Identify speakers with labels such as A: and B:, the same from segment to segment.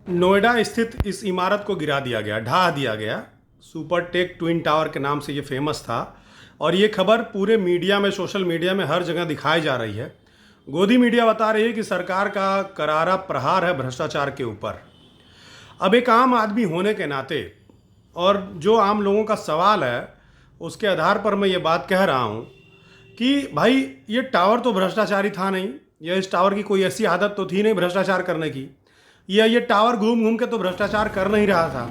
A: नोएडा स्थित इस इमारत को गिरा दिया गया, ढहा दिया गया। सुपर टेक ट्विन टावर के नाम से ये फेमस था और ये खबर पूरे मीडिया में, सोशल मीडिया में हर जगह दिखाई जा रही है। गोदी मीडिया बता रही है कि सरकार का करारा प्रहार है भ्रष्टाचार के ऊपर। अब एक आम आदमी होने के नाते और जो आम लोगों का सवाल है उसके आधार पर मैं ये बात कह रहा हूँ कि भाई ये टावर तो भ्रष्टाचारी था नहीं, या इस टावर की कोई ऐसी आदत तो थी नहीं भ्रष्टाचार करने की, या ये टावर घूम घूम के तो भ्रष्टाचार कर नहीं रहा था,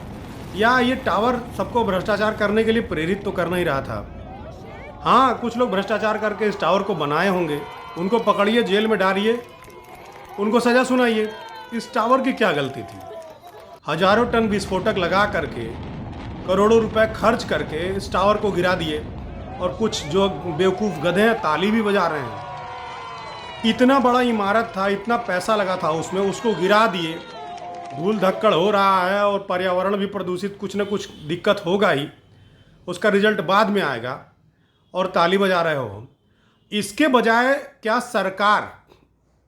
A: या ये टावर सबको भ्रष्टाचार करने के लिए प्रेरित तो कर नहीं रहा था। हाँ, कुछ लोग भ्रष्टाचार करके इस टावर को बनाए होंगे, उनको पकड़िए, जेल में डालिए, उनको सज़ा सुनाइए। इस टावर की क्या गलती थी? हजारों टन विस्फोटक लगा करके, करोड़ों रुपए खर्च करके इस टावर को गिरा दिए और कुछ जो बेवकूफ़ गधे हैं ताली भी बजा रहे हैं। इतना बड़ा इमारत था, इतना पैसा लगा था उसमें, उसको गिरा दिए। धूल धक्कड़ हो रहा है और पर्यावरण भी प्रदूषित, कुछ न कुछ दिक्कत होगा ही, उसका रिजल्ट बाद में आएगा और ताली बजा रहे हो। इसके बजाय क्या सरकार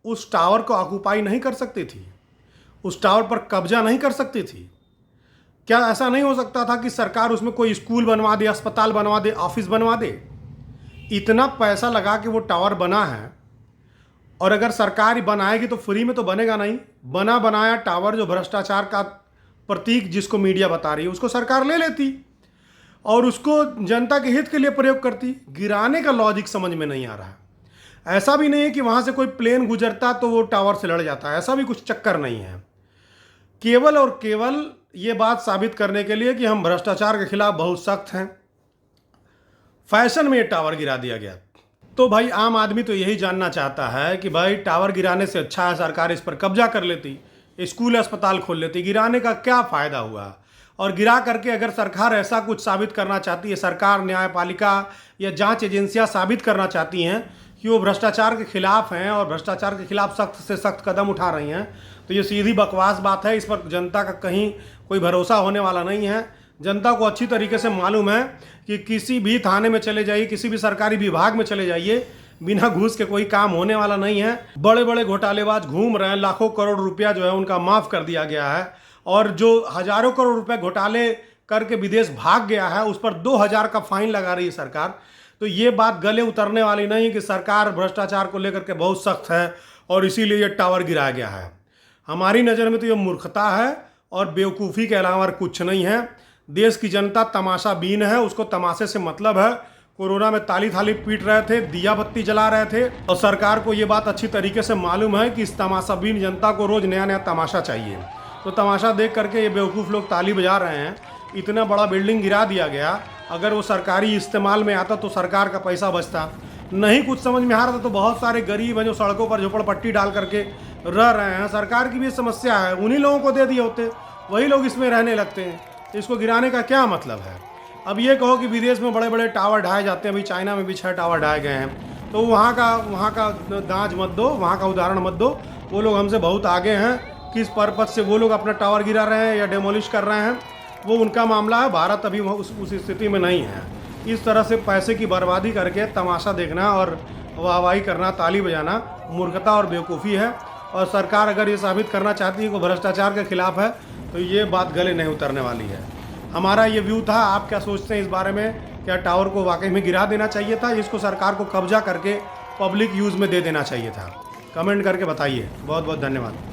A: उस टावर को ऑक्युपाई नहीं कर सकती थी? उस टावर पर कब्जा नहीं कर सकती थी? क्या ऐसा नहीं हो सकता था कि सरकार उसमें कोई स्कूल बनवा दे, अस्पताल बनवा दे, ऑफिस बनवा दे? इतना पैसा लगा के वो टावर बना है और अगर सरकार ही बनाएगी तो फ्री में तो बनेगा नहीं। बना बनाया टावर जो भ्रष्टाचार का प्रतीक जिसको मीडिया बता रही है उसको सरकार ले लेती और उसको जनता के हित के लिए प्रयोग करती। गिराने का लॉजिक समझ में नहीं आ रहा है। ऐसा भी नहीं है कि वहाँ से कोई प्लेन गुजरता तो वो टावर से लड़ जाता है, ऐसा भी कुछ चक्कर नहीं है। केवल और केवल ये बात साबित करने के लिए कि हम भ्रष्टाचार के खिलाफ बहुत सख्त हैं, फैशन में ये टावर गिरा दिया गया। तो भाई आम आदमी तो यही जानना चाहता है कि भाई टावर गिराने से अच्छा है सरकार इस पर कब्जा कर लेती, स्कूल अस्पताल खोल लेती। गिराने का क्या फ़ायदा हुआ? और गिरा करके अगर सरकार ऐसा कुछ साबित करना चाहती है, सरकार, न्यायपालिका या जांच एजेंसियां साबित करना चाहती हैं कि वो भ्रष्टाचार के खिलाफ हैं और भ्रष्टाचार के खिलाफ सख्त से सख्त कदम उठा रही हैं, तो ये सीधी बकवास बात है। इस पर जनता का कहीं कोई भरोसा होने वाला नहीं है। जनता को अच्छी तरीके से मालूम है कि किसी भी थाने में चले जाइए, किसी भी सरकारी विभाग में चले जाइए, बिना घूस के कोई काम होने वाला नहीं है। बड़े बड़े घोटालेबाज घूम रहे हैं, लाखों करोड़ रुपया जो है उनका माफ़ कर दिया गया है और जो हजारों करोड़ रुपए घोटाले करके विदेश भाग गया है उस पर 2000 का फाइन लगा रही है सरकार। तो ये बात गले उतरने वाली नहीं है कि सरकार भ्रष्टाचार को लेकर के बहुत सख्त है और इसीलिए ये टावर गिराया गया है। हमारी नज़र में तो ये मूर्खता है और बेवकूफ़ी के अलावा कुछ नहीं है। देश की जनता तमाशा बीन है, उसको तमाशे से मतलब है। कोरोना में ताली थाली पीट रहे थे, दिया बत्ती जला रहे थे और सरकार को ये बात अच्छी तरीके से मालूम है कि इस तमाशा बीन जनता को रोज़ नया नया तमाशा चाहिए। तो तमाशा देख करके ये बेवकूफ़ लोग ताली बजा रहे हैं। इतना बड़ा बिल्डिंग गिरा दिया गया, अगर वो सरकारी इस्तेमाल में आता तो सरकार का पैसा बचता। नहीं कुछ समझ में आ रहा था तो बहुत सारे गरीब हैं जो सड़कों पर झोपड़पट्टी डाल करके रह रहे हैं। सरकार की भी समस्या है, उन्हीं लोगों को दे दिए होते, वही लोग इसमें रहने लगते हैं। इसको गिराने का क्या मतलब है? अब ये कहो कि विदेश में बड़े बड़े टावर ढाए जाते हैं, अभी चाइना में भी 6 टावर ढाए गए हैं, तो वहाँ का दांज मत दो, वहाँ का उदाहरण मत दो। वो लोग हमसे बहुत आगे हैं। किस पर्पज से वो लोग अपना टावर गिरा रहे हैं या डेमोलिश कर रहे हैं वो उनका मामला है। भारत अभी उस स्थिति में नहीं है। इस तरह से पैसे की बर्बादी करके तमाशा देखना और वाहवाही करना, ताली बजाना मूर्खता और बेवकूफ़ी है। और सरकार अगर ये साबित करना चाहती है कि भ्रष्टाचार के खिलाफ है तो ये बात गले नहीं उतरने वाली है। हमारा ये व्यू था। आप क्या सोचते हैं इस बारे में? क्या टावर को वाकई में गिरा देना चाहिए था, इसको सरकार को कब्जा करके पब्लिक यूज़ में दे देना चाहिए था? कमेंट करके बताइए। बहुत बहुत धन्यवाद।